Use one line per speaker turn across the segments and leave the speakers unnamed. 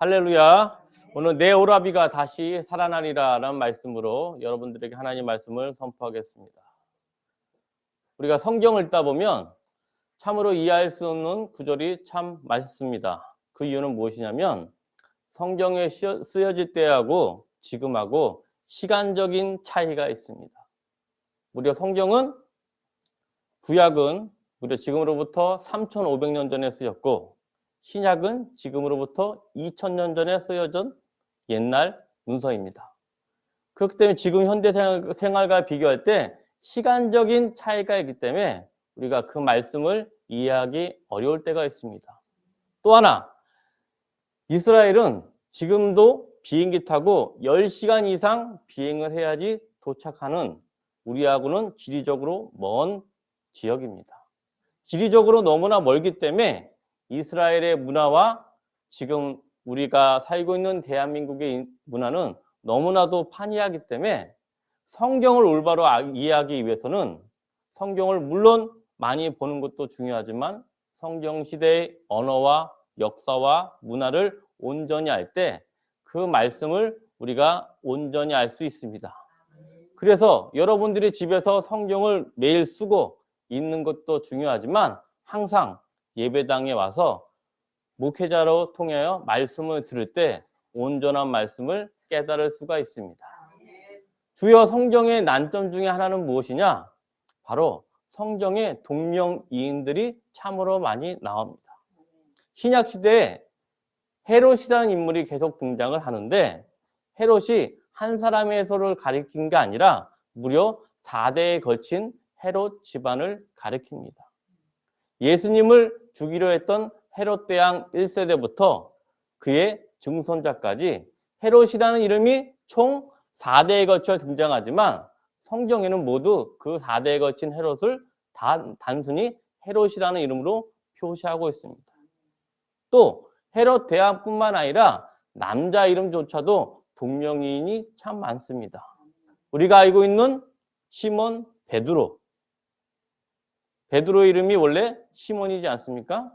할렐루야. 오늘 내 오라비가 다시 살아나리라라는 말씀으로 여러분들에게 하나님 말씀을 선포하겠습니다. 우리가 성경을 읽다 보면 참으로 이해할 수 없는 구절이 참 많습니다. 그 이유는 무엇이냐면 성경에 쓰여질 때하고 지금하고 시간적인 차이가 있습니다. 무려 성경은 구약은 무려 지금으로부터 3,500년 전에 쓰였고 신약은 지금으로부터 2,000년 전에 쓰여진 옛날 문서입니다. 그렇기 때문에 지금 현대 생활과 비교할 때 시간적인 차이가 있기 때문에 우리가 그 말씀을 이해하기 어려울 때가 있습니다. 또 하나, 이스라엘은 지금도 비행기 타고 10시간 이상 비행을 해야지 도착하는 우리하고는 지리적으로 먼 지역입니다. 지리적으로 너무나 멀기 때문에 이스라엘의 문화와 지금 우리가 살고 있는 대한민국의 문화는 너무나도 판이하기 때문에 성경을 올바로 이해하기 위해서는 성경을 물론 많이 보는 것도 중요하지만 성경 시대의 언어와 역사와 문화를 온전히 알 때 그 말씀을 우리가 온전히 알 수 있습니다. 그래서 여러분들이 집에서 성경을 매일 쓰고 읽는 것도 중요하지만 항상 예배당에 와서 목회자로 통하여 말씀을 들을 때 온전한 말씀을 깨달을 수가 있습니다. 주요 성경의 난점 중에 하나는 무엇이냐? 바로 성경의 동명이인들이 참으로 많이 나옵니다. 신약 시대에 헤롯이라는 인물이 계속 등장을 하는데 헤롯이 한 사람의 해설을 가리킨 게 아니라 무려 4대에 걸친 헤롯 집안을 가리킵니다. 예수님을 죽이려 했던 헤롯 대왕 1세대부터 그의 증손자까지 헤롯이라는 이름이 총 4대에 걸쳐 등장하지만 성경에는 모두 그 4대에 걸친 헤롯을 단순히 헤롯이라는 이름으로 표시하고 있습니다. 또 헤롯 대왕뿐만 아니라 남자 이름조차도 동명이인이 참 많습니다. 우리가 알고 있는 시몬 베드로. 베드로의 이름이 원래 시몬이지 않습니까?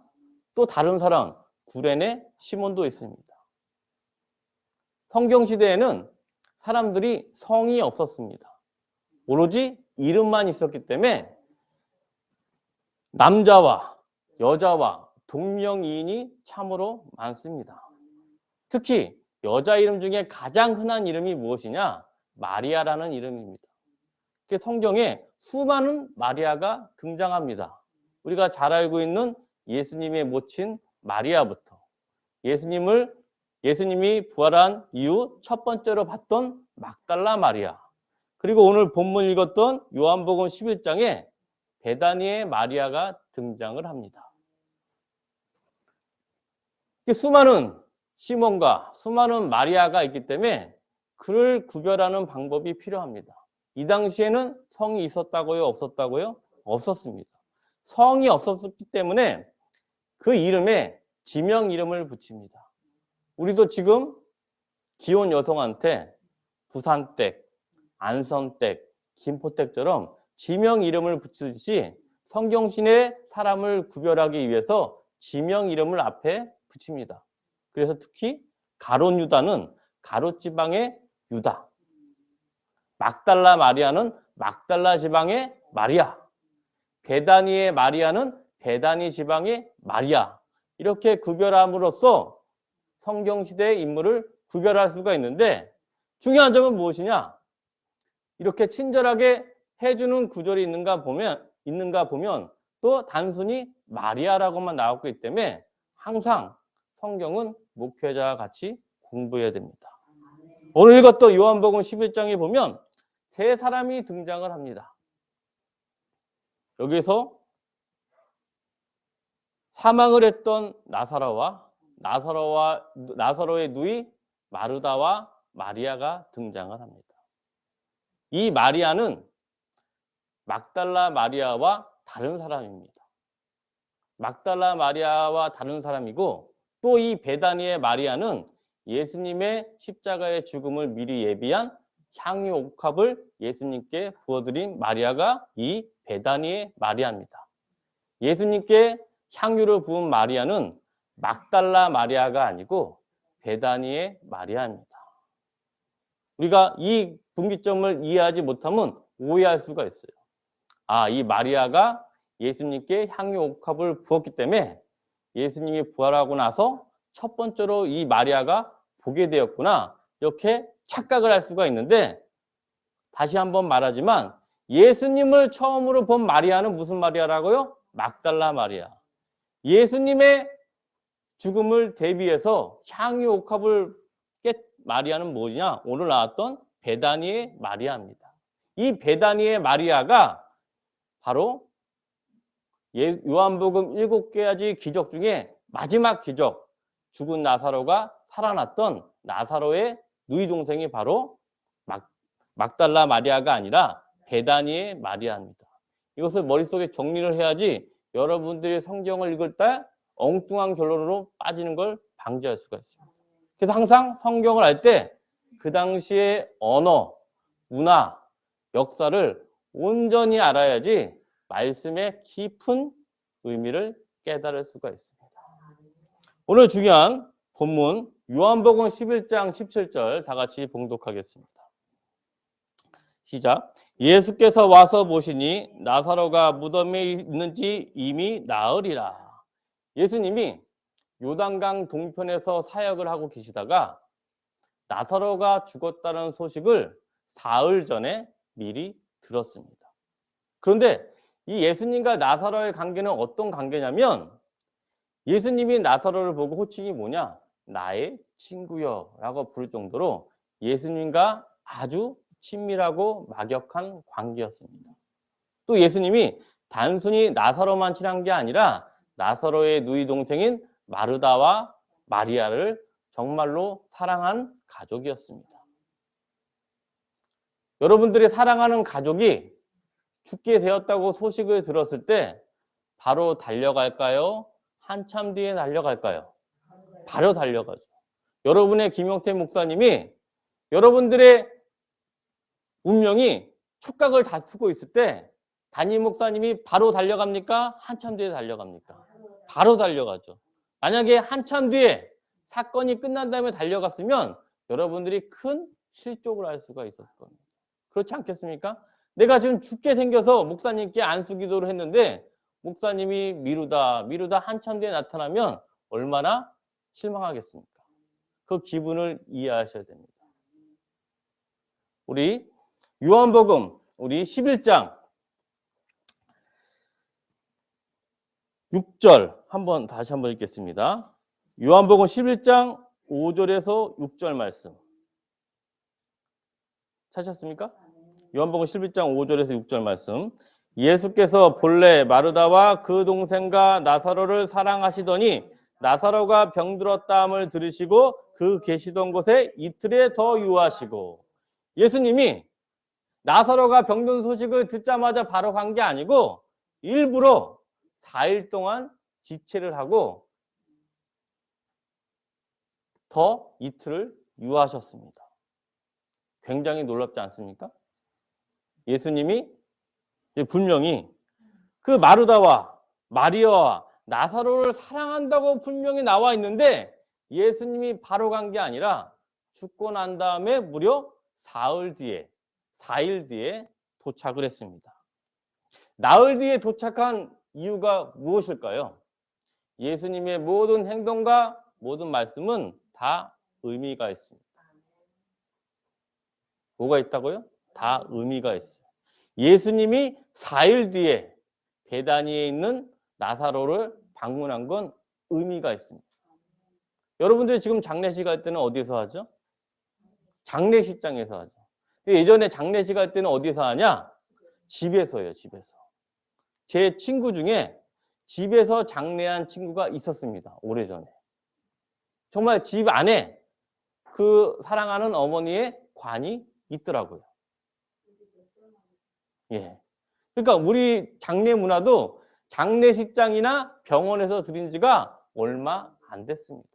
또 다른 사람 구레네 시몬도 있습니다. 성경 시대에는 사람들이 성이 없었습니다. 오로지 이름만 있었기 때문에 남자와 여자와 동명이인이 참으로 많습니다. 특히 여자 이름 중에 가장 흔한 이름이 무엇이냐? 마리아라는 이름입니다. 성경에 수많은 마리아가 등장합니다. 우리가 잘 알고 있는 예수님의 모친 마리아부터 예수님이 부활한 이후 첫 번째로 봤던 막달라 마리아, 그리고 오늘 본문 읽었던 요한복음 11장에 베다니의 마리아가 등장을 합니다. 수많은 시몬과 수많은 마리아가 있기 때문에 그를 구별하는 방법이 필요합니다. 이 당시에는 성이 있었다고요? 없었다고요? 없었습니다. 성이 없었기 때문에 그 이름에 지명 이름을 붙입니다. 우리도 지금 기혼 여성한테 부산댁, 안성댁, 김포댁처럼 지명 이름을 붙이듯이 성경신의 사람을 구별하기 위해서 지명 이름을 앞에 붙입니다. 그래서 특히 가롯 유다는 가롯 지방의 유다, 막달라 마리아는 막달라 지방의 마리아, 베다니의 마리아는 베다니 지방의 마리아, 이렇게 구별함으로써 성경시대의 인물을 구별할 수가 있는데 중요한 점은 무엇이냐? 이렇게 친절하게 해주는 구절이 있는가 보면 또 단순히 마리아라고만 나오고 있기 때문에 항상 성경은 목회자와 같이 공부해야 됩니다. 오늘 읽었던 요한복음 11장에 보면 세 사람이 등장을 합니다. 여기서 사망을 했던 나사로의 누이 마르다와 마리아가 등장을 합니다. 이 마리아는 막달라 마리아와 다른 사람입니다. 막달라 마리아와 다른 사람이고 또 이 베다니의 마리아는 예수님의 십자가의 죽음을 미리 예비한 향유 옥합을 예수님께 부어드린 마리아가 이 베다니의 마리아입니다. 예수님께 향유를 부은 마리아는 막달라 마리아가 아니고 베다니의 마리아입니다. 우리가 이 분기점을 이해하지 못하면 오해할 수가 있어요. 아, 이 마리아가 예수님께 향유 옥합을 부었기 때문에 예수님이 부활하고 나서 첫 번째로 이 마리아가 보게 되었구나. 이렇게 착각을 할 수가 있는데, 다시 한번 말하지만 예수님을 처음으로 본 마리아는 무슨 마리아라고요? 막달라 마리아. 예수님의 죽음을 대비해서 향유 옥합을 깬 마리아는 뭐냐? 오늘 나왔던 베다니의 마리아입니다. 이 베다니의 마리아가 바로 요한복음 7가지 기적 중에 마지막 기적, 죽은 나사로가 살아났던 나사로의 누이 동생이 바로 막달라 마리아가 아니라 베다니의 마리아입니다. 이것을 머릿속에 정리를 해야지 여러분들이 성경을 읽을 때 엉뚱한 결론으로 빠지는 걸 방지할 수가 있습니다. 그래서 항상 성경을 알 때 그 당시의 언어, 문화, 역사를 온전히 알아야지 말씀의 깊은 의미를 깨달을 수가 있습니다. 오늘 중요한 본문 요한복음 11장 17절 다 같이 봉독하겠습니다. 시작. 예수께서 와서 보시니 나사로가 무덤에 있는지 이미 나으리라. 예수님이 요단강 동편에서 사역을 하고 계시다가 나사로가 죽었다는 소식을 사흘 전에 미리 들었습니다. 그런데 이 예수님과 나사로의 관계는 어떤 관계냐면, 예수님이 나사로를 보고 호칭이 뭐냐? 나의 친구여 라고 부를 정도로 예수님과 아주 친밀하고 막역한 관계였습니다. 또 예수님이 단순히 나사로만 친한 게 아니라 나사로의 누이 동생인 마르다와 마리아를 정말로 사랑한 가족이었습니다. 여러분들이 사랑하는 가족이 죽게 되었다고 소식을 들었을 때 바로 달려갈까요? 한참 뒤에 달려갈까요? 바로 달려가죠. 여러분의 김용태 목사님이 여러분들의 운명이 촉각을 다투고 있을 때 담임 목사님이 바로 달려갑니까? 한참 뒤에 달려갑니까? 바로 달려가죠. 만약에 한참 뒤에 사건이 끝난 다음에 달려갔으면 여러분들이 큰 실족을 할 수가 있었을 겁니다. 그렇지 않겠습니까? 내가 지금 죽게 생겨서 목사님께 안수 기도를 했는데 목사님이 미루다 한참 뒤에 나타나면 얼마나 실망하겠습니까? 그 기분을 이해하셔야 됩니다. 우리 요한복음 우리 11장 6절 다시 한번 읽겠습니다. 요한복음 11장 5절에서 6절 말씀 찾으셨습니까? 요한복음 11장 5절에서 6절 말씀. 예수께서 본래 마르다와 그 동생과 나사로를 사랑하시더니 나사로가 병들었다함을 들으시고 그 계시던 곳에 이틀에 더 유하시고. 예수님이 나사로가 병든 소식을 듣자마자 바로 간 게 아니고 일부러 4일 동안 지체를 하고 더 이틀을 유하셨습니다. 굉장히 놀랍지 않습니까? 예수님이 분명히 그 마르다와 마리아와 나사로를 사랑한다고 분명히 나와 있는데 예수님이 바로 간 게 아니라 죽고 난 다음에 무려 4일 뒤에 도착을 했습니다. 나흘 뒤에 도착한 이유가 무엇일까요? 예수님의 모든 행동과 모든 말씀은 다 의미가 있습니다. 뭐가 있다고요? 다 의미가 있어요. 예수님이 4일 뒤에 베다니에 있는 나사로를 방문한 건 의미가 있습니다. 여러분들이 지금 장례식 할 때는 어디서 하죠? 장례식장에서 하죠. 예전에 장례식 할 때는 어디서 하냐? 집에서요, 집에서. 제 친구 중에 집에서 장례한 친구가 있었습니다. 오래전에. 정말 집 안에 그 사랑하는 어머니의 관이 있더라고요. 예. 그러니까 우리 장례 문화도 장례식장이나 병원에서 드린 지가 얼마 안 됐습니다.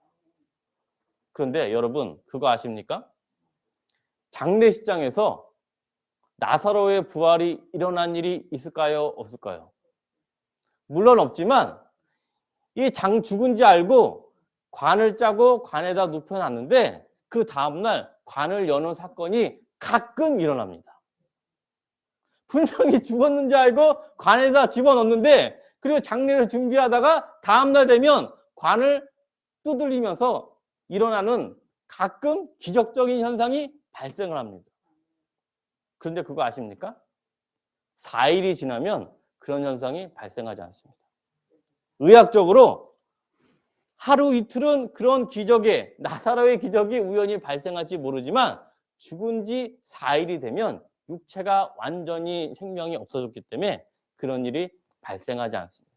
그런데 여러분 그거 아십니까? 장례식장에서 나사로의 부활이 일어난 일이 있을까요? 없을까요? 물론 없지만 이 죽은지 알고 관을 짜고 관에다 눕혀놨는데 그 다음날 관을 여는 사건이 가끔 일어납니다. 분명히 죽었는 줄 알고 관에다 집어넣는데 그리고 장례를 준비하다가 다음날 되면 관을 두들리면서 일어나는 가끔 기적적인 현상이 발생을 합니다. 그런데 그거 아십니까? 4일이 지나면 그런 현상이 발생하지 않습니다. 의학적으로 하루 이틀은 그런 기적에 나사로의 기적이 우연히 발생할지 모르지만 죽은 지 4일이 되면 육체가 완전히 생명이 없어졌기 때문에 그런 일이 발생하지 않습니다.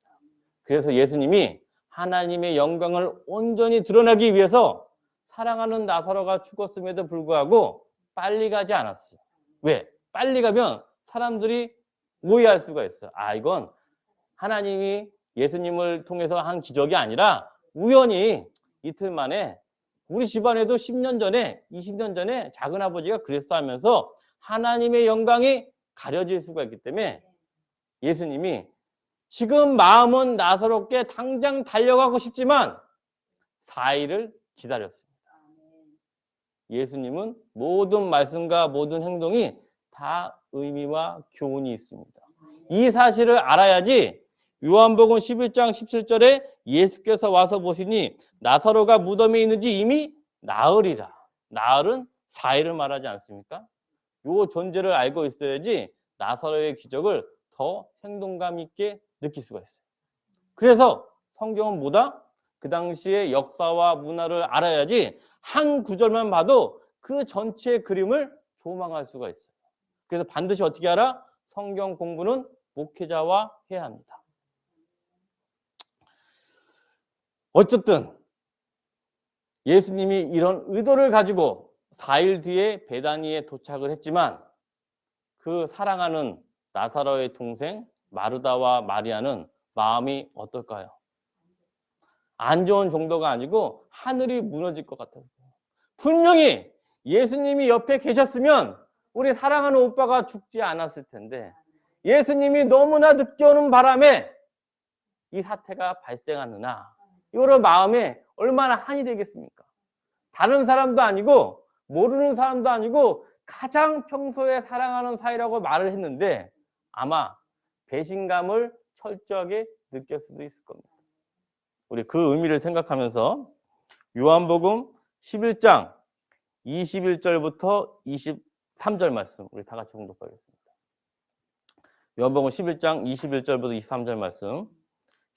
그래서 예수님이 하나님의 영광을 온전히 드러내기 위해서 사랑하는 나사로가 죽었음에도 불구하고 빨리 가지 않았어요. 왜? 빨리 가면 사람들이 오해할 수가 있어요. 아, 이건 하나님이 예수님을 통해서 한 기적이 아니라 우연히 이틀 만에 우리 집안에도 10년 전에 20년 전에 작은아버지가 그랬어 하면서 하나님의 영광이 가려질 수가 있기 때문에 예수님이 지금 마음은 나사롭게 당장 달려가고 싶지만 4일을 기다렸습니다. 예수님은 모든 말씀과 모든 행동이 다 의미와 교훈이 있습니다. 이 사실을 알아야지 요한복음 11장 17절에 예수께서 와서 보시니 나사로가 무덤에 있는지 이미 나흘이라. 나흘은 4일을 말하지 않습니까? 요 존재를 알고 있어야지 나사로의 기적을 더 생동감 있게 느낄 수가 있어요. 그래서 성경은 뭐다? 그 당시의 역사와 문화를 알아야지 한 구절만 봐도 그 전체의 그림을 조망할 수가 있어요. 그래서 반드시 어떻게 알아? 성경 공부는 목회자와 해야 합니다. 어쨌든 예수님이 이런 의도를 가지고 4일 뒤에 베다니에 도착을 했지만 그 사랑하는 나사로의 동생 마르다와 마리아는 마음이 어떨까요? 안 좋은 정도가 아니고 하늘이 무너질 것 같아서. 분명히 예수님이 옆에 계셨으면 우리 사랑하는 오빠가 죽지 않았을 텐데 예수님이 너무나 늦게 오는 바람에 이 사태가 발생하느냐. 이거를 마음에 얼마나 한이 되겠습니까? 다른 사람도 아니고 모르는 사람도 아니고 가장 평소에 사랑하는 사이라고 말을 했는데 아마 배신감을 철저하게 느낄 수도 있을 겁니다. 우리 그 의미를 생각하면서 요한복음 11장 21절부터 23절 말씀 우리 다 같이 공독하겠습니다. 요한복음 11장 21절부터 23절 말씀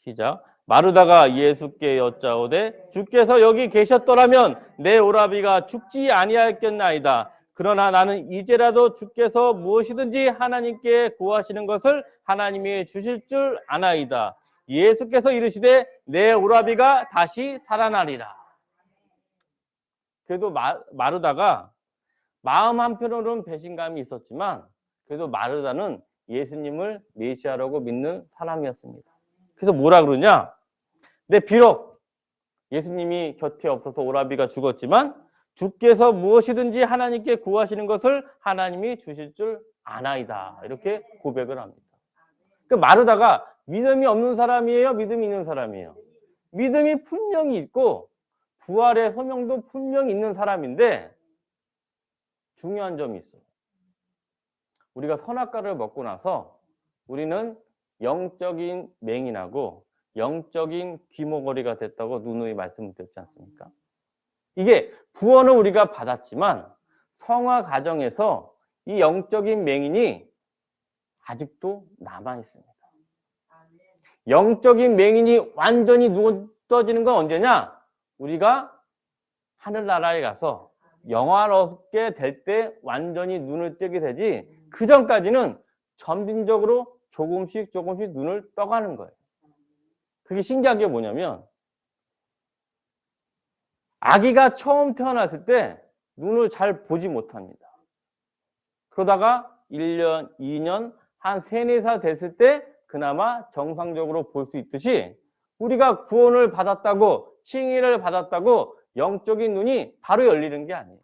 시작. 마르다가 예수께 여짜오되 주께서 여기 계셨더라면 내 오라비가 죽지 아니하였겠나이다. 그러나 나는 이제라도 주께서 무엇이든지 하나님께 구하시는 것을 하나님이 주실 줄 아나이다. 예수께서 이르시되 내 오라비가 다시 살아나리라. 그래도 마르다가 마음 한편으로는 배신감이 있었지만 그래도 마르다는 예수님을 메시아라고 믿는 사람이었습니다. 그래서 뭐라 그러냐? 네, 비록 예수님이 곁에 없어서 오라비가 죽었지만 주께서 무엇이든지 하나님께 구하시는 것을 하나님이 주실 줄 아나이다. 이렇게 고백을 합니다. 그 마르다가 믿음이 없는 사람이에요? 믿음이 있는 사람이에요? 믿음이 분명히 있고 부활의 소명도 분명히 있는 사람인데 중요한 점이 있어요. 우리가 선악과를 먹고 나서 우리는 영적인 맹인하고 영적인 귀머거리가 됐다고 누누이 말씀드렸지 않습니까? 이게 구원을 우리가 받았지만 성화 과정에서 이 영적인 맹인이 아직도 남아 있습니다. 영적인 맹인이 완전히 누워지는 건 언제냐? 우리가 하늘나라에 가서 영화롭게 될 때 완전히 눈을 뜨게 되지 그 전까지는 점진적으로 조금씩 눈을 떠가는 거예요. 그게 신기한 게 뭐냐면 아기가 처음 태어났을 때 눈을 잘 보지 못합니다. 그러다가 1년, 2년, 한 3, 4살 됐을 때 그나마 정상적으로 볼 수 있듯이 우리가 구원을 받았다고 칭의를 받았다고 영적인 눈이 바로 열리는 게 아니에요.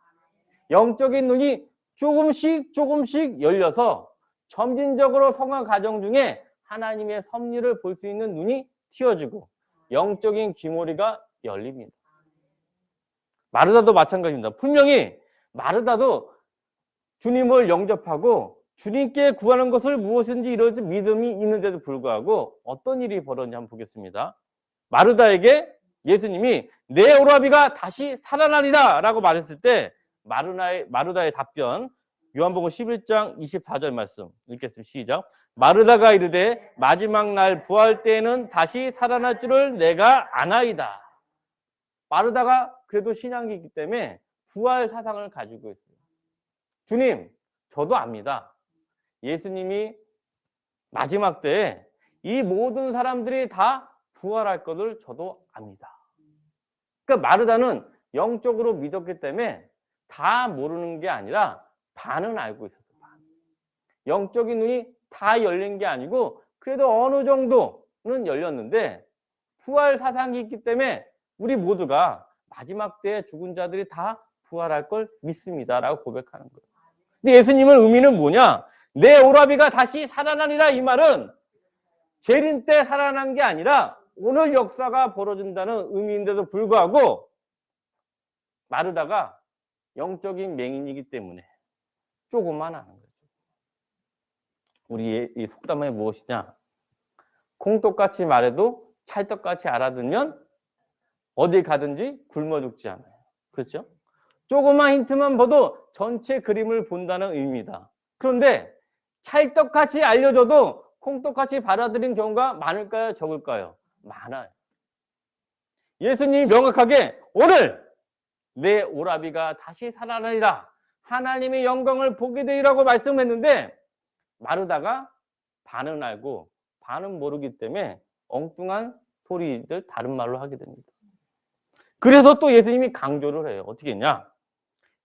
영적인 눈이 조금씩 열려서 점진적으로 성화 과정 중에 하나님의 섭리를 볼 수 있는 눈이 틔워지고 영적인 귀머리가 열립니다. 마르다도 마찬가지입니다. 분명히 마르다도 주님을 영접하고 주님께 구하는 것을 무엇인지 이런 믿음이 있는데도 불구하고 어떤 일이 벌어졌는지 한번 보겠습니다. 마르다에게 예수님이 내 오라비가 다시 살아나리라 라고 말했을 때 마르다의 답변, 요한복음 11장 24절 말씀 읽겠습니다. 시작. 마르다가 이르되 마지막 날 부활 때에는 다시 살아날 줄을 내가 아나이다. 마르다가 그래도 신앙이 있기 때문에 부활 사상을 가지고 있어요. 주님, 저도 압니다. 예수님이 마지막 때에 이 모든 사람들이 다 부활할 것을 저도 압니다. 그러니까 마르다는 영적으로 믿었기 때문에 다 모르는 게 아니라 반은 알고 있었어요. 반. 영적인 눈이 다 열린 게 아니고 그래도 어느 정도는 열렸는데 부활 사상이 있기 때문에 우리 모두가 마지막 때에 죽은 자들이 다 부활할 걸 믿습니다라고 고백하는 거예요. 근데 예수님의 의미는 뭐냐? 내 오라비가 다시 살아나리라 이 말은 재림 때 살아난 게 아니라 오늘 역사가 벌어진다는 의미인데도 불구하고 마르다가 영적인 맹인이기 때문에 조금만 아는 거죠. 우리의 이 속담이 무엇이냐? 콩떡같이 말해도 찰떡같이 알아듣면 어디 가든지 굶어 죽지 않아요. 그렇죠? 조그만 힌트만 봐도 전체 그림을 본다는 의미입니다. 그런데 찰떡같이 알려줘도 콩떡같이 받아들인 경우가 많을까요? 적을까요? 많아요. 예수님이 명확하게 오늘 내 오라비가 다시 살아나리라. 하나님의 영광을 보게 되리라고 말씀했는데 마르다가 반은 알고 반은 모르기 때문에 엉뚱한 소리들 다른 말로 하게 됩니다. 그래서 또 예수님이 강조를 해요. 어떻게 했냐?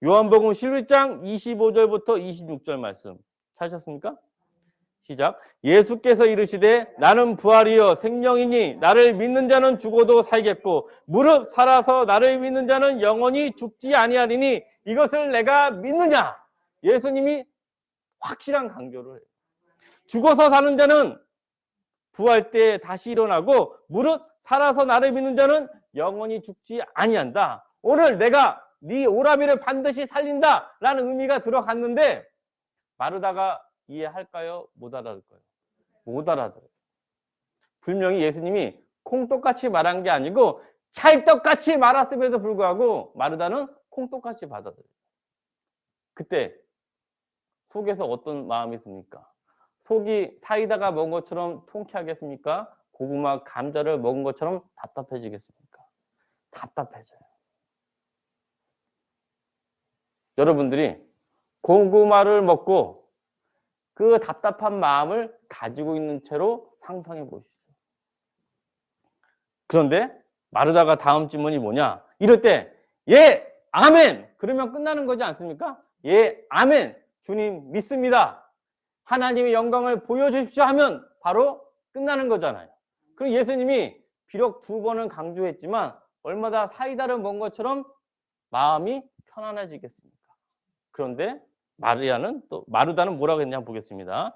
요한복음 11장 25절부터 26절 말씀 찾으셨습니까? 시작. 예수께서 이르시되 나는 부활이요 생명이니 나를 믿는 자는 죽어도 살겠고 무릇 살아서 나를 믿는 자는 영원히 죽지 아니하리니 이것을 내가 믿느냐? 예수님이 확실한 강조를 해요. 죽어서 사는 자는 부활 때 다시 일어나고 무릇 살아서 나를 믿는 자는 영원히 죽지 아니한다. 오늘 내가 네 오라비를 반드시 살린다라는 의미가 들어갔는데 마르다가 이해할까요? 못 알아들을까요? 못 알아들어요. 분명히 예수님이 콩떡같이 말한 게 아니고 찰떡같이 말았음에도 불구하고 마르다는 콩떡같이 받아들여요. 그때 속에서 어떤 마음이 있습니까? 속이 사이다가 먹은 것처럼 통쾌하겠습니까? 고구마, 감자를 먹은 것처럼 답답해지겠습니까? 답답해져요. 여러분들이 고구마를 먹고 그 답답한 마음을 가지고 있는 채로 상상해 보시죠. 그런데 마르다가 다음 질문이 뭐냐? 이럴 때 예, 아멘! 그러면 끝나는 거지 않습니까? 예, 아멘! 주님 믿습니다. 하나님의 영광을 보여주십시오 하면 바로 끝나는 거잖아요. 그럼 예수님이 비록 2번은 강조했지만 얼마나 사이다를 먹은 것처럼 마음이 편안해지겠습니까? 그런데 마르다는 뭐라고 했냐 보겠습니다.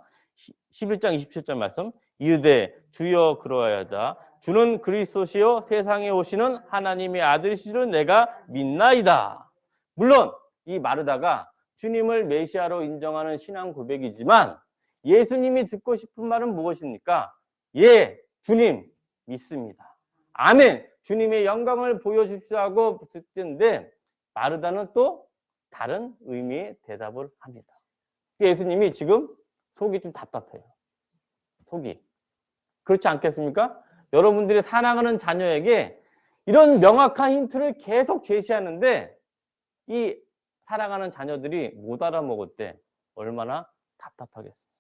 11장 27절 말씀. 이르되 주여 그러하여다. 주는 그리스도시요 세상에 오시는 하나님의 아들이시를 내가 믿나이다. 물론 이 마르다가 주님을 메시아로 인정하는 신앙 고백이지만 예수님이 듣고 싶은 말은 무엇입니까? 예, 주님 믿습니다. 아멘, 주님의 영광을 보여주십시오 하고 듣는데 마르다는 또 다른 의미의 대답을 합니다. 예수님이 지금 속이 좀 답답해요. 속이. 그렇지 않겠습니까? 여러분들이 사랑하는 자녀에게 이런 명확한 힌트를 계속 제시하는데 이 사랑하는 자녀들이 못 알아먹을 때 얼마나 답답하겠습니까?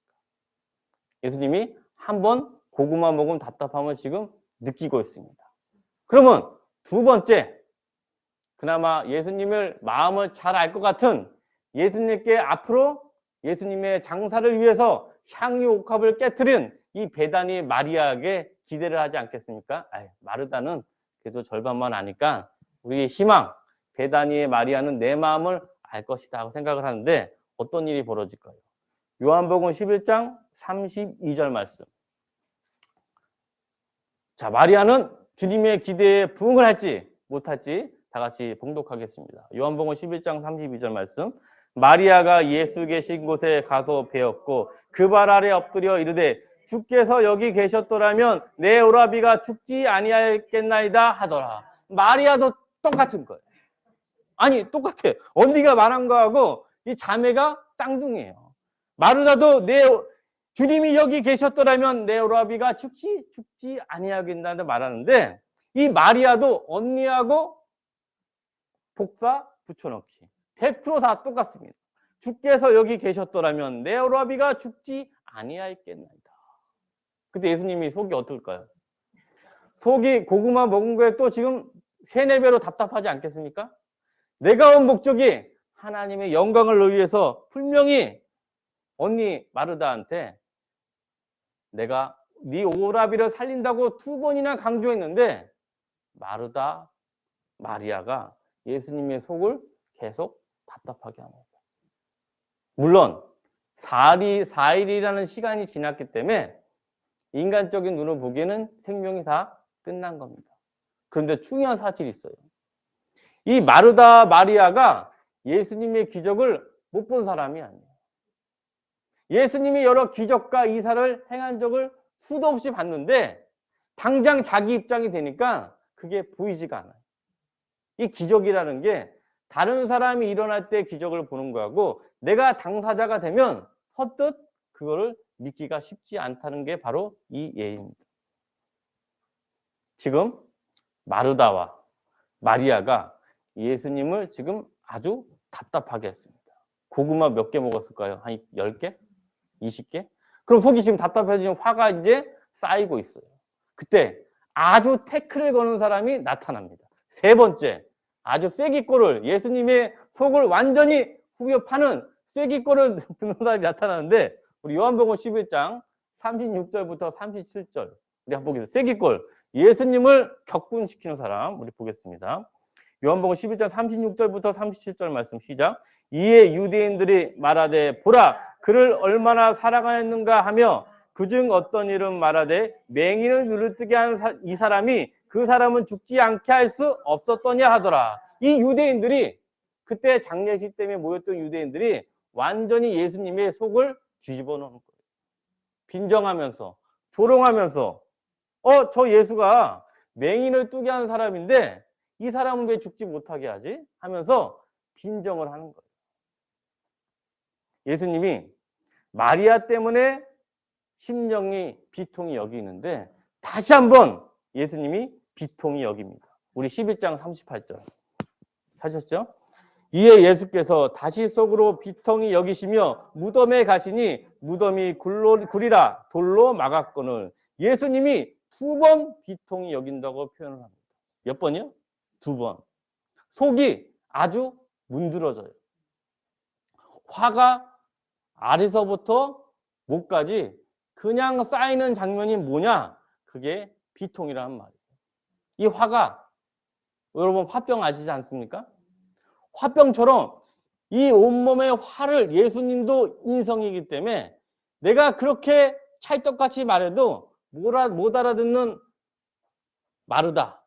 예수님이 한번 고구마 먹은 답답함을 지금 느끼고 있습니다. 그러면 2번째, 그나마 예수님을 마음을 잘 알 것 같은 예수님께 앞으로 예수님의 장사를 위해서 향유 옥합을 깨트린 이 베다니 마리아에게 기대를 하지 않겠습니까? 마르다는 그래도 절반만 아니까 우리의 희망, 베다니의 마리아는 내 마음을 알 것이다 하고 생각을 하는데 어떤 일이 벌어질까요? 요한복음 11장 32절 말씀. 자, 마리아는 주님의 기대에 부응을 할지 못할지 다 같이 봉독하겠습니다. 요한복음 11장 32절 말씀. 마리아가 예수 계신 곳에 가서 배웠고 그 발 아래 엎드려 이르되 주께서 여기 계셨더라면 내 오라비가 죽지 아니하였겠나이다 하더라. 마리아도 똑같은 거예요. 아니 똑같아. 언니가 말한 거하고 이 자매가 쌍둥이에요. 마르다도 내 주님이 여기 계셨더라면 내 오라비가 죽지 아니하겠나이다 말하는데 이 마리아도 언니하고 복사 붙여넣기 100% 다 똑같습니다. 주께서 여기 계셨더라면 내 오라비가 죽지 아니하였겠나이다. 그때 예수님이 속이 어떨까요? 속이 고구마 먹은 거에 또 지금 3-4배로 답답하지 않겠습니까? 내가 온 목적이 하나님의 영광을 위해서 분명히 언니 마르다한테 내가 네 오라비를 살린다고 2번이나 강조했는데 마리아가 예수님의 속을 계속 답답하게 합니다. 물론 4일이라는 시간이 지났기 때문에 인간적인 눈으로 보기에는 생명이 다 끝난 겁니다. 그런데 중요한 사실이 있어요. 이 마리아가 예수님의 기적을 못 본 사람이 아니에요. 예수님이 여러 기적과 이사를 행한 적을 수도 없이 봤는데 당장 자기 입장이 되니까 그게 보이지가 않아요. 이 기적이라는 게 다른 사람이 일어날 때 기적을 보는 거하고 내가 당사자가 되면 헛듯 그거를 믿기가 쉽지 않다는 게 바로 이 예입니다. 지금 마르다와 마리아가 예수님을 지금 아주 답답하게 했습니다. 고구마 몇 개 먹었을까요? 한 10개? 20개? 그럼 속이 지금 답답해지면 화가 이제 쌓이고 있어요. 그때 아주 태클을 거는 사람이 나타납니다. 3번째, 아주 쐐기골을 예수님의 속을 완전히 후벼 파는 쐐기골을 드는 사람이 나타나는데 우리 요한복음 11장 36절부터 37절 우리 한번 보겠습니다. 쐐기골, 예수님을 격분시키는 사람 우리 보겠습니다. 요한복음 11장 36절부터 37절 말씀 시작. 이에 유대인들이 말하되 보라 그를 얼마나 사랑하였는가 하며 그중 어떤 이는 말하되 맹인을 눈을 뜨게 한 이 사람이 그 사람은 죽지 않게 할 수 없었더냐 하더라. 이 유대인들이 그때 장례식 때문에 모였던 유대인들이 완전히 예수님의 속을 뒤집어 놓은 거예요. 빈정하면서 조롱하면서 저 예수가 맹인을 뜨게 하는 사람인데 이 사람은 왜 죽지 못하게 하지? 하면서 빈정을 하는 거예요. 예수님이 마리아 때문에 심령이 비통이 여기는데 다시 한번 예수님이 비통이 여깁니다. 우리 11장 38절 찾으셨죠? 이에 예수께서 다시 속으로 비통이 여기시며 무덤에 가시니 무덤이 굴이라 돌로 막았거늘 예수님이 2번 비통이 여긴다고 표현을 합니다. 몇 번이요? 2번. 속이 아주 문드러져요. 화가 아래서부터 목까지 그냥 쌓이는 장면이 뭐냐? 그게 비통이라는 말이에요. 이 화가 여러분 화병 아시지 않습니까? 화병처럼 이 온몸의 화를 예수님도 인성이기 때문에 내가 그렇게 찰떡같이 말해도 못 알아듣는 마르다,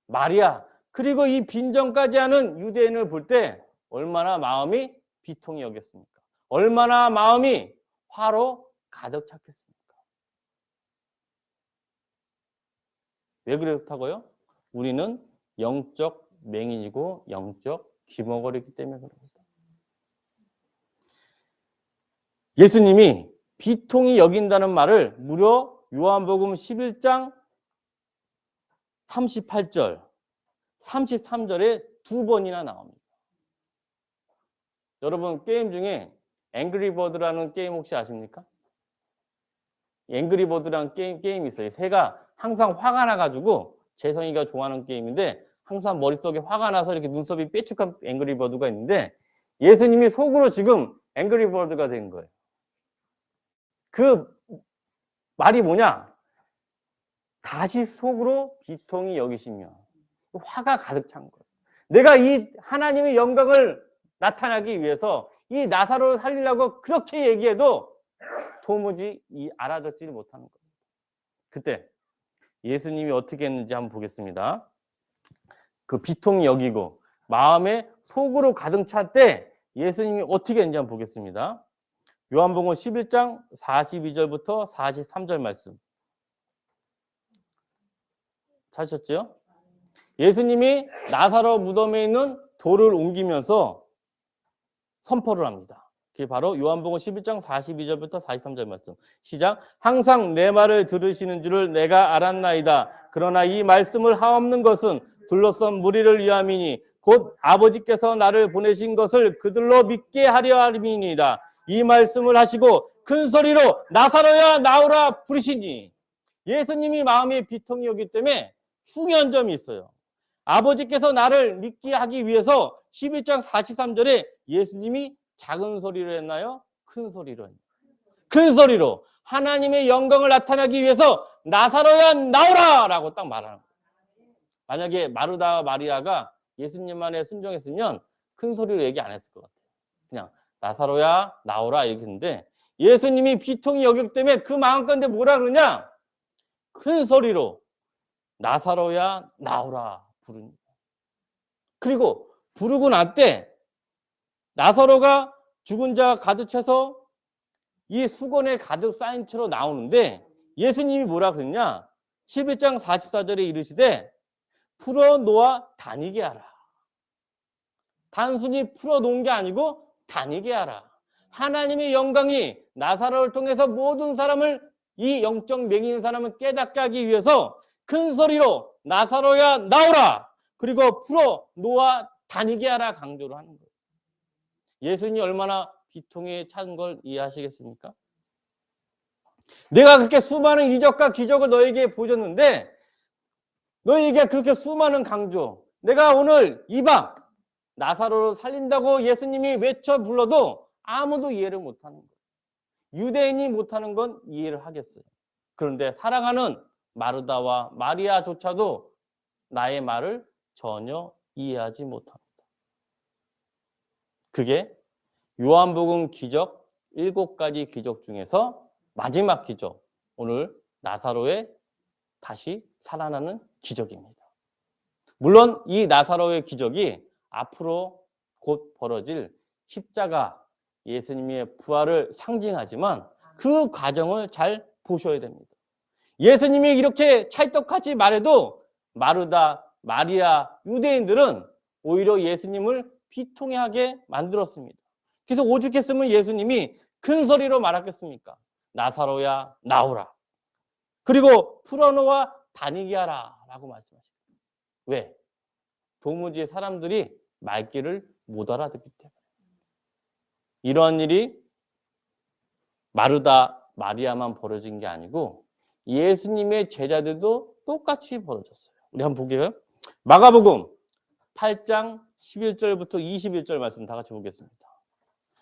마리아 그리고 이 빈정까지 하는 유대인을 볼 때 얼마나 마음이 비통이 여겼습니까? 얼마나 마음이 화로 가득 찼겠습니까? 왜 그렇다고요? 우리는 영적 맹인이고 영적 귀머거리이기 때문에 그럽니다. 예수님이 비통이 여긴다는 말을 무려 요한복음 11장 38절, 33절에 2번이나 나옵니다. 여러분 게임 중에 앵그리버드라는 게임 혹시 아십니까? 앵그리버드라는 게임이 있어요. 새가 항상 화가 나가지고 재성이가 좋아하는 게임인데 항상 머릿속에 화가 나서 이렇게 눈썹이 삐죽한 앵그리버드가 있는데 예수님이 속으로 지금 앵그리버드가 된 거예요. 그 말이 뭐냐? 다시 속으로 비통이 여기시며 화가 가득 찬 거예요. 내가 이 하나님의 영광을 나타나기 위해서 이 나사로를 살리려고 그렇게 얘기해도 도무지 알아듣지를 못하는 거예요. 그때 예수님이 어떻게 했는지 한번 보겠습니다. 그 비통이 여기고 마음에 속으로 가득 찰 때 예수님이 어떻게 했는지 한번 보겠습니다. 요한복음 11장 42절부터 43절 말씀. 찾으셨죠? 예수님이 나사로 무덤에 있는 돌을 옮기면서 선포를 합니다. 그게 바로 요한복음 11장 42절부터 43절 말씀. 시작. 항상 내 말을 들으시는 줄을 내가 알았나이다. 그러나 이 말씀을 하옵는 것은 둘러선 무리를 위함이니 곧 아버지께서 나를 보내신 것을 그들로 믿게 하려 함이니이다. 이 말씀을 하시고 큰 소리로 나사로야 나오라 부르시니. 예수님이 마음에 비통이 오기 때문에 중요한 점이 있어요. 아버지께서 나를 믿게 하기 위해서 11장 43절에 예수님이 작은 소리로 했나요? 큰 소리로 했나요? 큰 소리로 하나님의 영광을 나타내기 위해서 나사로야 나오라 라고 딱 말하는 거예요. 만약에 마르다와 마리아가 예수님만에 순종했으면 큰 소리로 얘기 안 했을 것 같아요. 그냥 나사로야 나오라 이렇게 했는데 예수님이 비통이 여겼기 때문에 그 마음 가운데 뭐라 그러냐? 큰 소리로 나사로야 나오라 부릅니다. 그리고 부르고 날 때 나사로가 죽은 자 가득 차서 이 수건에 가득 쌓인 채로 나오는데 예수님이 뭐라 그랬냐? 11장 44절에 이르시되 풀어놓아 다니게 하라. 단순히 풀어놓은 게 아니고 다니게 하라. 하나님의 영광이 나사로를 통해서 모든 사람을 이 영적 맹인 사람을 깨닫게 하기 위해서 큰 소리로 나사로야 나오라. 그리고 풀어놓아 다니게 하라 강조를 하는 거예요. 예수님이 얼마나 비통에 찬 걸 이해하시겠습니까? 내가 그렇게 수많은 이적과 기적을 너에게 보여줬는데 너에게 그렇게 수많은 강조, 내가 오늘 이 밤 나사로를 살린다고 예수님이 외쳐 불러도 아무도 이해를 못하는 거예요. 유대인이 못하는 건 이해를 하겠어요. 그런데 사랑하는 마르다와 마리아조차도 나의 말을 전혀 이해하지 못합니다. 그게 요한복음 기적 7가지 기적 중에서 마지막 기적, 오늘 나사로의 다시 살아나는 기적입니다. 물론 이 나사로의 기적이 앞으로 곧 벌어질 십자가 예수님의 부활을 상징하지만 그 과정을 잘 보셔야 됩니다. 예수님이 이렇게 찰떡같이 말해도 마르다, 마리아, 유대인들은 오히려 예수님을 비통해하게 만들었습니다. 그래서 오죽했으면 예수님이 큰 소리로 말하겠습니까? 나사로야 나오라. 그리고 풀어놓아 다니게 하라 라고 말씀하십니다. 왜? 도무지 사람들이 말귀를 못 알아듣기 때문에. 이러한 일이 마르다, 마리아만 벌어진 게 아니고 예수님의 제자들도 똑같이 벌어졌어요. 우리 한번 볼게요. 마가복음 8장 11절부터 21절 말씀 다 같이 보겠습니다.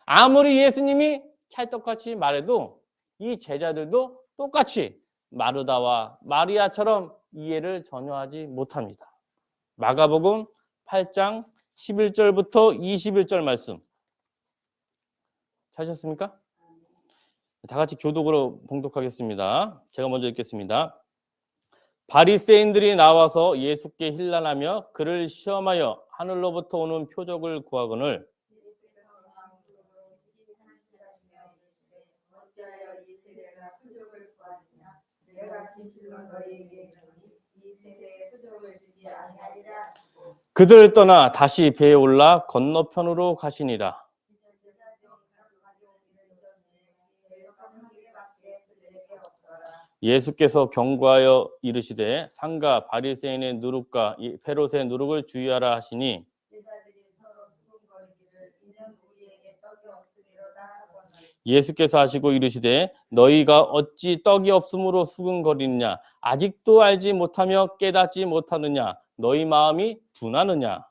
아무리 예수님이 찰떡같이 말해도 이 제자들도 똑같이 마르다와 마리아처럼 이해를 전혀 하지 못합니다. 마가복음 8장 11절부터 21절 말씀 찾으셨습니까? 다 같이 교독으로 봉독하겠습니다. 제가 먼저 읽겠습니다. 바리새인들이 나와서 예수께 힐난하며 그를 시험하여 하늘로부터 오는 표적을 구하거늘 그들을 떠나 다시 배에 올라 건너편으로 가시니라. 예수께서 경고하여 이르시되 상가 바리새인의 누룩과 헤롯의 누룩을 주의하라 하시니 예수께서 하시고 이르시되 너희가 어찌 떡이 없음으로 수근거리느냐 아직도 알지 못하며 깨닫지 못하느냐 너희 마음이 둔하느냐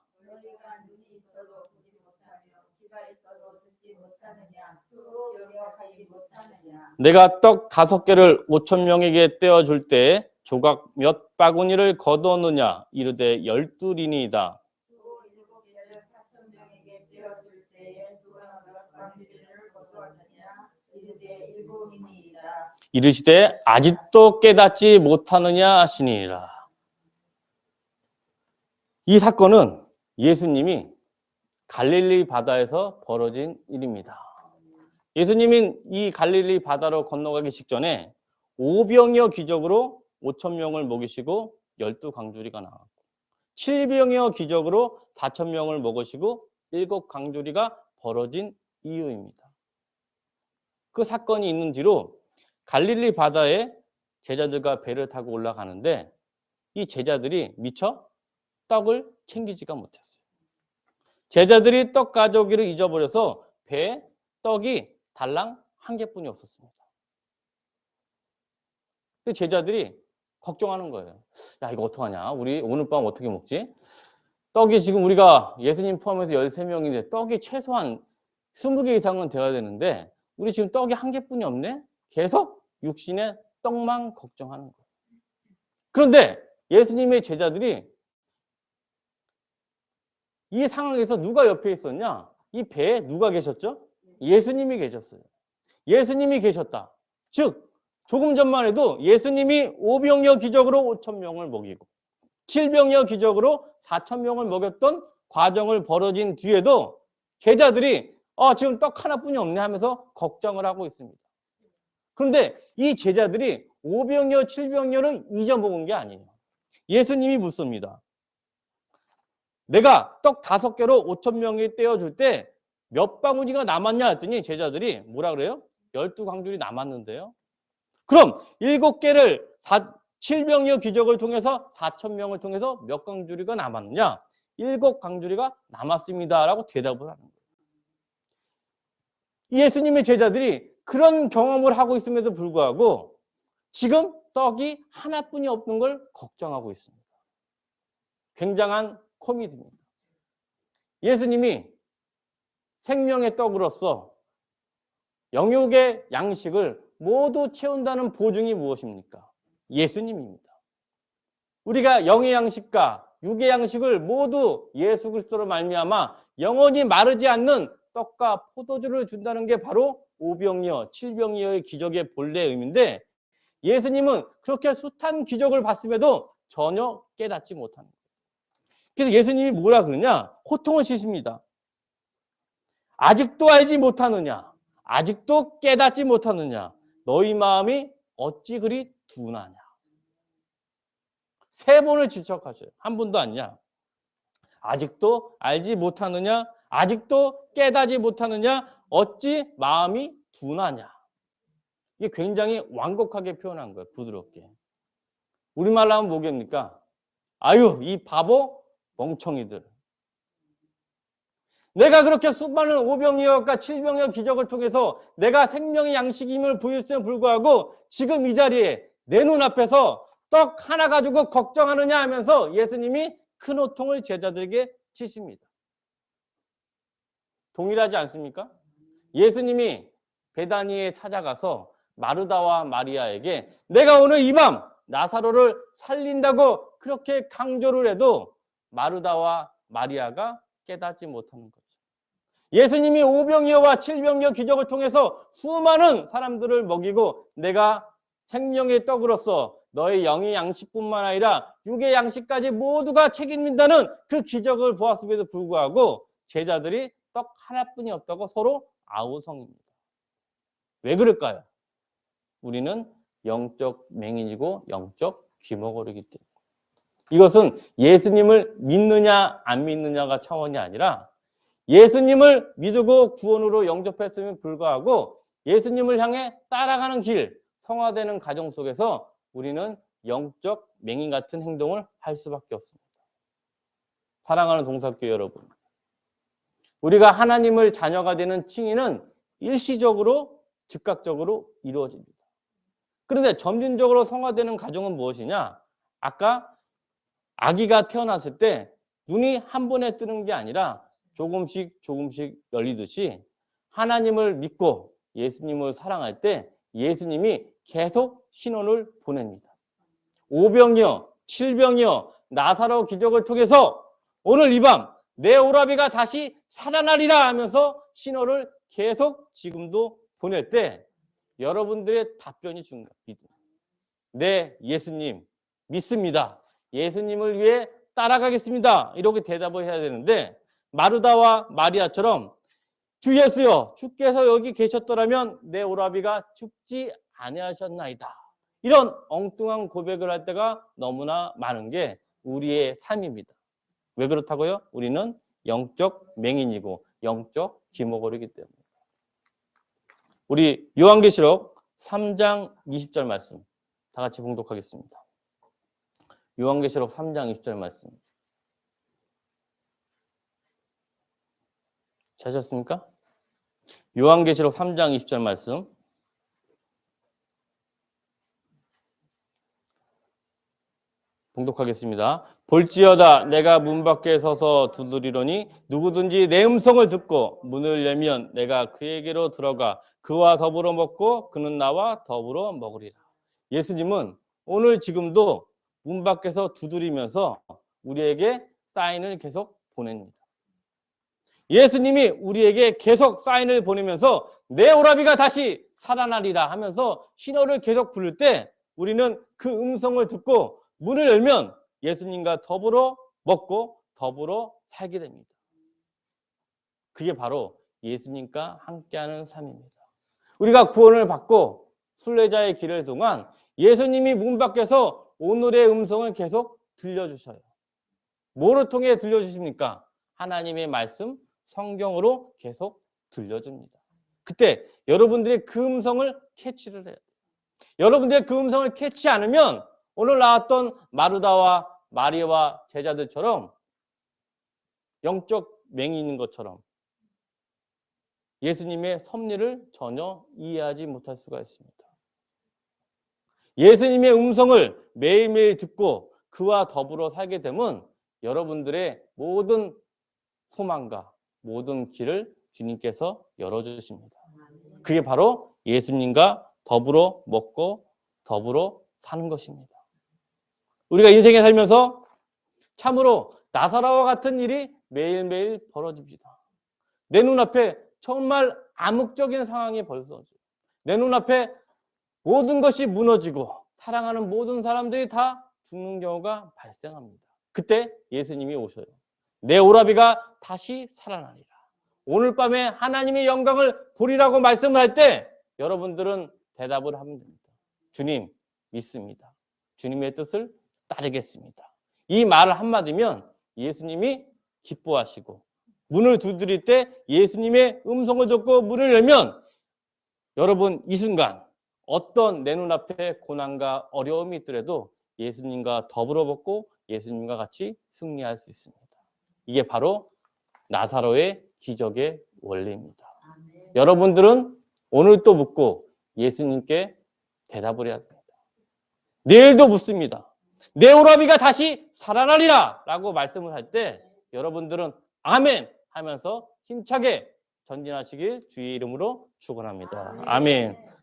내가 떡 5개를 5,000명에게 떼어줄 때 조각 몇 바구니를 거두었느냐 이르되 12리니이다. 이르시되 아직도 깨닫지 못하느냐 하시니라. 이 사건은 예수님이 갈릴리 바다에서 벌어진 일입니다. 예수님이 이 갈릴리 바다로 건너가기 직전에 오병이어 기적으로 5,000명을 먹이시고 12강주리가 나왔고, 7병이어 기적으로 4,000명을 먹으시고 7강주리가 벌어진 이유입니다. 그 사건이 있는 뒤로 갈릴리 바다에 제자들과 배를 타고 올라가는데 이 제자들이 미처 떡을 챙기지가 못했어요. 제자들이 떡 가져오기를 잊어버려서 배에 떡이 달랑 한 개뿐이 없었습니다. 그 제자들이 걱정하는 거예요. 야, 이거 어떡하냐? 우리 오늘 밤 어떻게 먹지? 떡이 지금 우리가 예수님 포함해서 13명인데 떡이 최소한 20개 이상은 되어야 되는데 우리 지금 떡이 한 개뿐이 없네? 계속 육신의 떡만 걱정하는 거예요. 그런데 예수님의 제자들이 이 상황에서 누가 옆에 있었냐? 이 배에 누가 계셨죠? 예수님이 계셨어요. 예수님이 계셨다. 즉 조금 전만 해도 예수님이 오병이어 기적으로 5,000명을 먹이고 7병이어 기적으로 4,000명을 먹였던 과정을 벌어진 뒤에도 제자들이 지금 떡 하나뿐이 없네 하면서 걱정을 하고 있습니다. 그런데 이 제자들이 5병이어 7병이어를 잊어먹은 게 아니에요. 예수님이 묻습니다. 내가 떡 5개로 5,000명이 떼어줄 때 몇 방울이가 남았냐 했더니 제자들이 뭐라 그래요? 12강줄이 남았는데요. 그럼 7개를 7병이어 기적을 통해서 4,000명을 통해서 몇 강주리가 남았느냐? 7강주리가 남았습니다라고 대답을 하는 거예요. 예수님의 제자들이 그런 경험을 하고 있음에도 불구하고 지금 떡이 하나뿐이 없는 걸 걱정하고 있습니다. 굉장한 코미디입니다. 예수님이 생명의 떡으로서 영육의 양식을 모두 채운다는 보증이 무엇입니까? 예수님입니다. 우리가 영의 양식과 육의 양식을 모두 예수 그리스도로 말미암아 영원히 마르지 않는 떡과 포도주를 준다는 게 바로 오병이어, 7병이어의 기적의 본래 의미인데 예수님은 그렇게 숱한 기적을 봤음에도 전혀 깨닫지 못하는 거예요. 그래서 예수님이 뭐라 그러냐? 호통을 치십니다. 아직도 알지 못하느냐? 아직도 깨닫지 못하느냐? 너희 마음이 어찌 그리 둔하냐? 3번을 지적하셔요. 한 번도 아니냐? 아직도 알지 못하느냐? 아직도 깨닫지 못하느냐? 어찌 마음이 둔하냐? 이게 굉장히 완곡하게 표현한 거예요. 부드럽게. 우리말로 하면 뭐겠습니까? 아유, 이 바보 멍청이들. 내가 그렇게 수많은 오병이어과 7병이어 기적을 통해서 내가 생명의 양식임을 보였음에 불구하고 지금 이 자리에 내 눈앞에서 떡 하나 가지고 걱정하느냐 하면서 예수님이 큰 호통을 제자들에게 치십니다. 동일하지 않습니까? 예수님이 베다니에 찾아가서 마르다와 마리아에게 내가 오늘 이 밤 나사로를 살린다고 그렇게 강조를 해도 마르다와 마리아가 깨닫지 못하는 거죠. 예수님이 오병이어와 7병이어 기적을 통해서 수많은 사람들을 먹이고 내가 생명의 떡으로서 너의 영의 양식뿐만 아니라 육의 양식까지 모두가 책임진다는 그 기적을 보았음에도 불구하고 제자들이 떡 하나뿐이 없다고 서로 아우성입니다. 왜 그럴까요? 우리는 영적 맹인이고 영적 귀머거리이기 때문에. 이것은 예수님을 믿느냐 안 믿느냐가 차원이 아니라 예수님을 믿고 구원으로 영접했음에 불구하고 예수님을 향해 따라가는 길, 성화되는 가정 속에서 우리는 영적 맹인 같은 행동을 할 수밖에 없습니다. 사랑하는 동사교회 여러분, 우리가 하나님을 자녀가 되는 칭의는 일시적으로 즉각적으로 이루어집니다. 그런데 점진적으로 성화되는 가정은 무엇이냐? 아까 아기가 태어났을 때 눈이 한 번에 뜨는 게 아니라 조금씩 열리듯이 하나님을 믿고 예수님을 사랑할 때 예수님이 계속 신호를 보냅니다. 오병이어, 7병이어, 나사로 기적을 통해서 오늘 이 밤 내 오라비가 다시 살아나리라 하면서 신호를 계속 지금도 보낼 때 여러분들의 답변이 중요합니다. 네, 예수님 믿습니다. 예수님을 위해 따라가겠습니다. 이렇게 대답을 해야 되는데 마르다와 마리아처럼 주 예수여 주께서 여기 계셨더라면 내 오라비가 죽지 아니하셨나이다. 이런 엉뚱한 고백을 할 때가 너무나 많은 게 우리의 삶입니다. 왜 그렇다고요? 우리는 영적 맹인이고 영적 기모거리이기 때문에. 우리 요한계시록 3장 20절 말씀 다 같이 봉독하겠습니다. 요한계시록 3장 20절 말씀. 찾으셨습니까? 요한계시록 3장 20절 말씀. 봉독하겠습니다. 볼지어다 내가 문 밖에 서서 두드리노니 누구든지 내 음성을 듣고 문을 열면 내가 그에게로 들어가 그와 더불어 먹고 그는 나와 더불어 먹으리라. 예수님은 오늘 지금도 문 밖에서 두드리면서 우리에게 사인을 계속 보냅니다. 예수님이 우리에게 계속 사인을 보내면서 내 오라비가 다시 살아나리라 하면서 신호를 계속 부를 때 우리는 그 음성을 듣고 문을 열면 예수님과 더불어 먹고 더불어 살게 됩니다. 그게 바로 예수님과 함께하는 삶입니다. 우리가 구원을 받고 순례자의 길을 동안 예수님이 문 밖에서 오늘의 음성을 계속 들려주셔요. 뭐를 통해 들려주십니까? 하나님의 말씀, 성경으로 계속 들려줍니다. 그때 여러분들이 그 음성을 캐치를 해야 돼요. 여러분들의 그 음성을 캐치 않으면 오늘 나왔던 마르다와 마리아와 제자들처럼 영적 맹인인 것처럼 예수님의 섭리를 전혀 이해하지 못할 수가 있습니다. 예수님의 음성을 매일매일 듣고 그와 더불어 살게 되면 여러분들의 모든 소망과 모든 길을 주님께서 열어주십니다. 그게 바로 예수님과 더불어 먹고 더불어 사는 것입니다. 우리가 인생에 살면서 참으로 나사로와 같은 일이 매일매일 벌어집니다. 내 눈앞에 정말 암흑적인 상황이 벌어져요. 내 눈앞에 모든 것이 무너지고 사랑하는 모든 사람들이 다 죽는 경우가 발생합니다. 그때 예수님이 오셔요. 내 오라비가 다시 살아나리라. 오늘 밤에 하나님의 영광을 보리라고 말씀을 할 때 여러분들은 대답을 하면 됩니다. 주님 믿습니다. 주님의 뜻을 따르겠습니다. 이 말을 한마디면 예수님이 기뻐하시고 문을 두드릴 때 예수님의 음성을 듣고 문을 열면 여러분 이 순간 어떤 내 눈앞에 고난과 어려움이 있더라도 예수님과 더불어 먹고 예수님과 같이 승리할 수 있습니다. 이게 바로 나사로의 기적의 원리입니다. 여러분들은 오늘 또 묻고 예수님께 대답을 해야 됩니다. 내일도 묻습니다. 내 오라비가 다시 살아나리라 라고 말씀을 할 때 여러분들은 아멘 하면서 힘차게 전진하시길 주의 이름으로 축원합니다. 아멘.